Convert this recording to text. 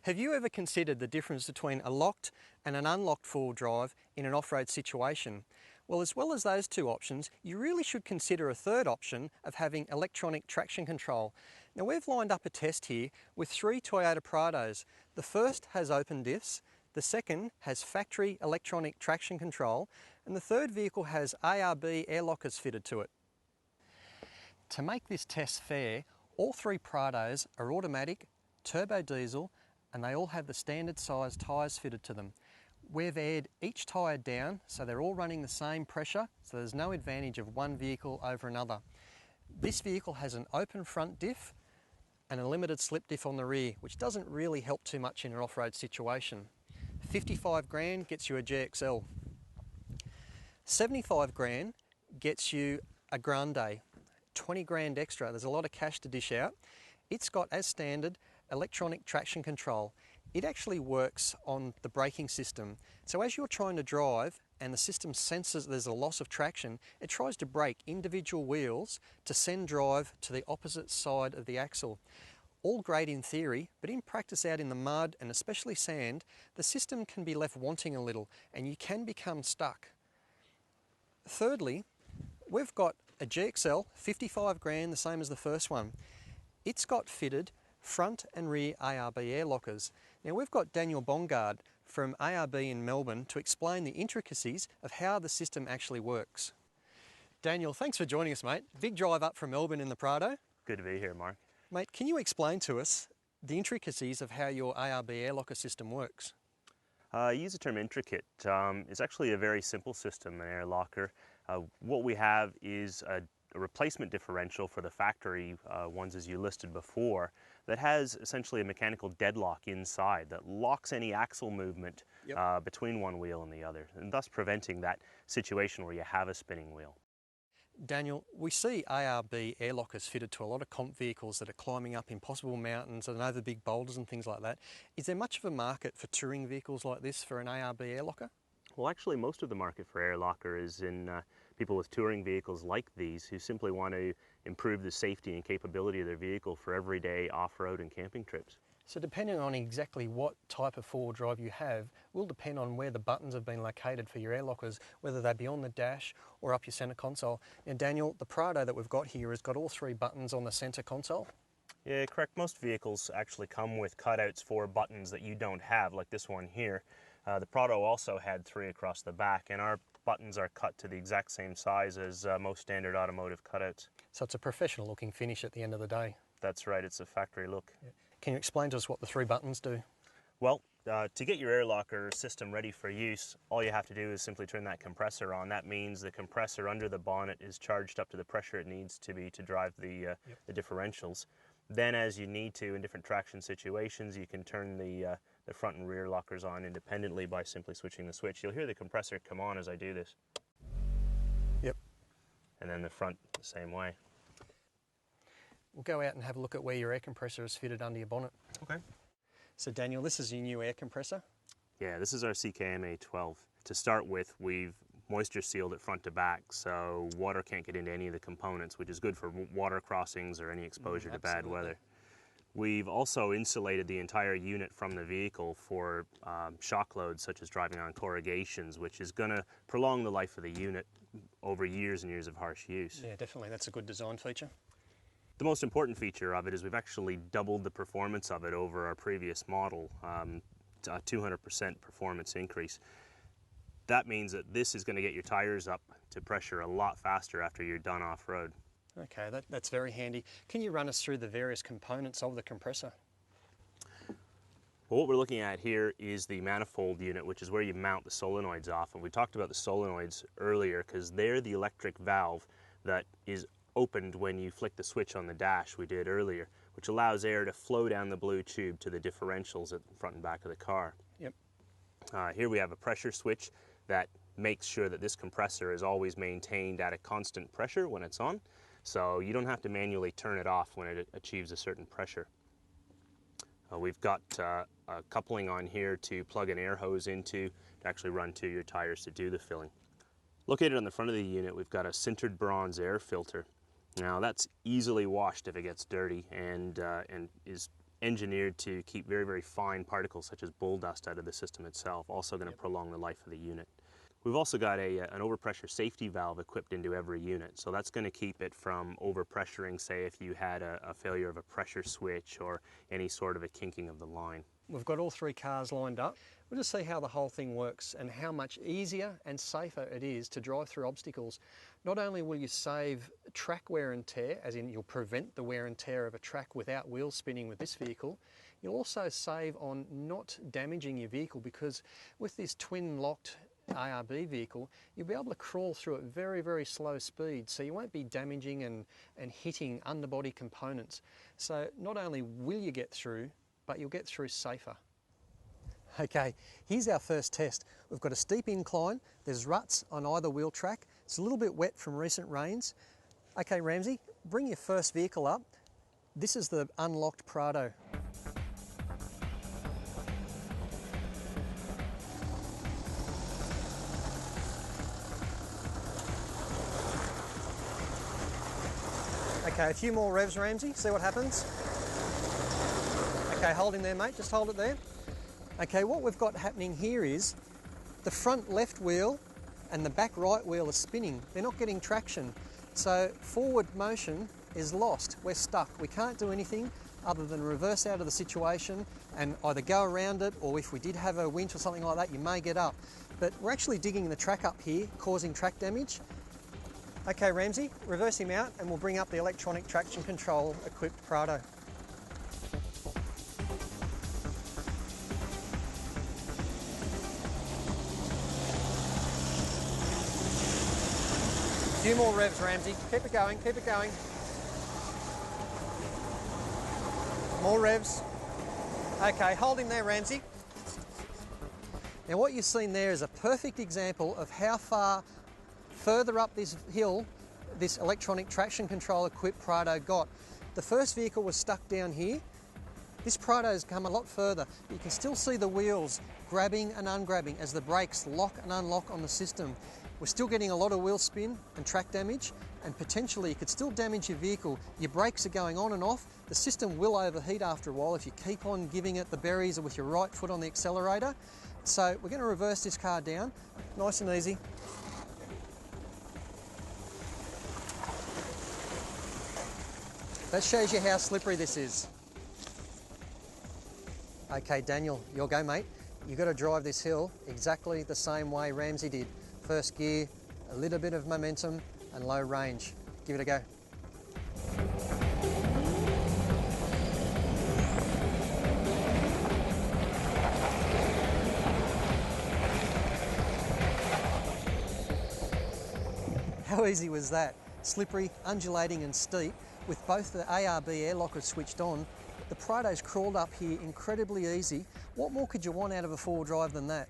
Have you ever considered the difference between a locked and an unlocked four-wheel drive in an off-road situation? Well, as well as those two options, you really should consider a third option of having electronic traction control. Now, we've lined up a test here with 3 Toyota Prados. The first has open diffs, the second has factory electronic traction control, and the third vehicle has ARB air lockers fitted to it. To make this test fair, all 3 Prados are automatic, turbo diesel, and they all have the standard size tyres fitted to them. We've aired each tyre down so they're all running the same pressure, so there's no advantage of one vehicle over another. This vehicle has an open front diff and a limited slip diff on the rear, which doesn't really help too much in an off-road situation. 55 grand gets you a GXL. 75 grand gets you a Grande. 20 grand extra, there's a lot of cash to dish out. It's got, as standard, electronic traction control. It actually works on the braking system. So as you're trying to drive and the system senses there's a loss of traction, it tries to brake individual wheels to send drive to the opposite side of the axle. All great in theory, but in practice out in the mud and especially sand, the system can be left wanting a little and you can become stuck. Thirdly, we've got a GXL, 55 grand, the same as the first one. It's got fitted front and rear ARB air lockers. Now we've got Daniel Bongard from ARB in Melbourne to explain the intricacies of how the system actually works. Daniel, thanks for joining us, mate. Big drive up from Melbourne in the Prado. Good to be here, Mark. Mate, can you explain to us the intricacies of how your ARB air locker system works? I use the term intricate. It's actually a very simple system, an air locker. What we have is a replacement differential for the factory ones as you listed before that has essentially a mechanical deadlock inside that locks any axle movement between one wheel and the other, and thus preventing that situation where you have a spinning wheel. Daniel, we see ARB air lockers fitted to a lot of comp vehicles that are climbing up impossible mountains and over big boulders and things like that. Is there much of a market for touring vehicles like this for an ARB air locker? Well, actually most of the market for air locker is in people with touring vehicles like these who simply want to improve the safety and capability of their vehicle for everyday off-road and camping trips. So depending on exactly what type of four-wheel drive you have will depend on where the buttons have been located for your air lockers, whether they be on the dash or up your centre console. Now Daniel, the Prado that we've got here has got all 3 buttons on the centre console. Yeah, correct. Most vehicles actually come with cutouts for buttons that you don't have, like this one here. The Prado also had 3 across the back, and our buttons are cut to the exact same size as most standard automotive cutouts. So it's a professional looking finish at the end of the day. That's right, it's a factory look. Yeah. Can you explain to us what the 3 buttons do? Well, to get your air locker system ready for use, all you have to do is simply turn that compressor on. That means the compressor under the bonnet is charged up to the pressure it needs to be to drive the differentials. Then as you need to in different traction situations, you can turn the front and rear lockers on independently by simply switching the switch. You'll hear the compressor come on as I do this. Yep. And then the front the same way. We'll go out and have a look at where your air compressor is fitted under your bonnet. Okay. So Daniel, this is your new air compressor? Yeah, this is our CKMA12. To start with, we've moisture sealed it front to back so water can't get into any of the components, which is good for water crossings or any exposure to bad weather. We've also insulated the entire unit from the vehicle for shock loads such as driving on corrugations, which is going to prolong the life of the unit over years and years of harsh use. Yeah, definitely. That's a good design feature. The most important feature of it is we've actually doubled the performance of it over our previous model, a 200% performance increase. That means that this is going to get your tires up to pressure a lot faster after you're done off-road. Okay, that's very handy. Can you run us through the various components of the compressor? Well, what we're looking at here is the manifold unit, which is where you mount the solenoids off. And we talked about the solenoids earlier because they're the electric valve that is opened when you flick the switch on the dash we did earlier, which allows air to flow down the blue tube to the differentials at the front and back of the car. Yep. Here we have a pressure switch that makes sure that this compressor is always maintained at a constant pressure when it's on, so you don't have to manually turn it off when it achieves a certain pressure. We've got a coupling on here to plug an air hose into to actually run to your tires to do the filling. Located on the front of the unit, we've got a sintered bronze air filter. Now that's easily washed if it gets dirty and is engineered to keep very, very fine particles such as bull dust out of the system itself, also going to prolong the life of the unit. We've also got an overpressure safety valve equipped into every unit, so that's going to keep it from overpressuring, say if you had a failure of a pressure switch or any sort of a kinking of the line. We've got all 3 cars lined up. We'll just see how the whole thing works and how much easier and safer it is to drive through obstacles. Not only will you save track wear and tear, as in you'll prevent the wear and tear of a track without wheel spinning with this vehicle, you'll also save on not damaging your vehicle, because with this twin locked ARB vehicle, you'll be able to crawl through at very, very slow speed, so you won't be damaging and hitting underbody components. So not only will you get through, but you'll get through safer. Okay, here's our first test. We've got a steep incline, there's ruts on either wheel track, it's a little bit wet from recent rains. Okay Ramsey, bring your first vehicle up. This is the unlocked Prado. Okay, a few more revs, Ramsey, see what happens. Okay, hold him there, mate, just hold it there. Okay, what we've got happening here is the front left wheel and the back right wheel are spinning. They're not getting traction. So forward motion is lost. We're stuck. We can't do anything other than reverse out of the situation and either go around it, or if we did have a winch or something like that, you may get up. But we're actually digging the track up here, causing track damage. Okay, Ramsey, reverse him out and we'll bring up the electronic traction control equipped Prado. A few more revs, Ramsey. Keep it going, keep it going. More revs. Okay, hold him there, Ramsey. Now what you've seen there is a perfect example of how far further up this hill this electronic traction control equipped Prado got. The first vehicle was stuck down here. This Prado's come a lot further. You can still see the wheels grabbing and ungrabbing as the brakes lock and unlock on the system. We're still getting a lot of wheel spin and track damage, and potentially you could still damage your vehicle. Your brakes are going on and off. The system will overheat after a while if you keep on giving it the berries or with your right foot on the accelerator. So we're going to reverse this car down, nice and easy. That shows you how slippery this is. Okay, Daniel, your go, mate. You've got to drive this hill exactly the same way Ramsey did. First gear, a little bit of momentum and low range. Give it a go. How easy was that? Slippery, undulating and steep, with both the ARB air lockers switched on. The Prado's crawled up here incredibly easy. What more could you want out of a four-wheel drive than that?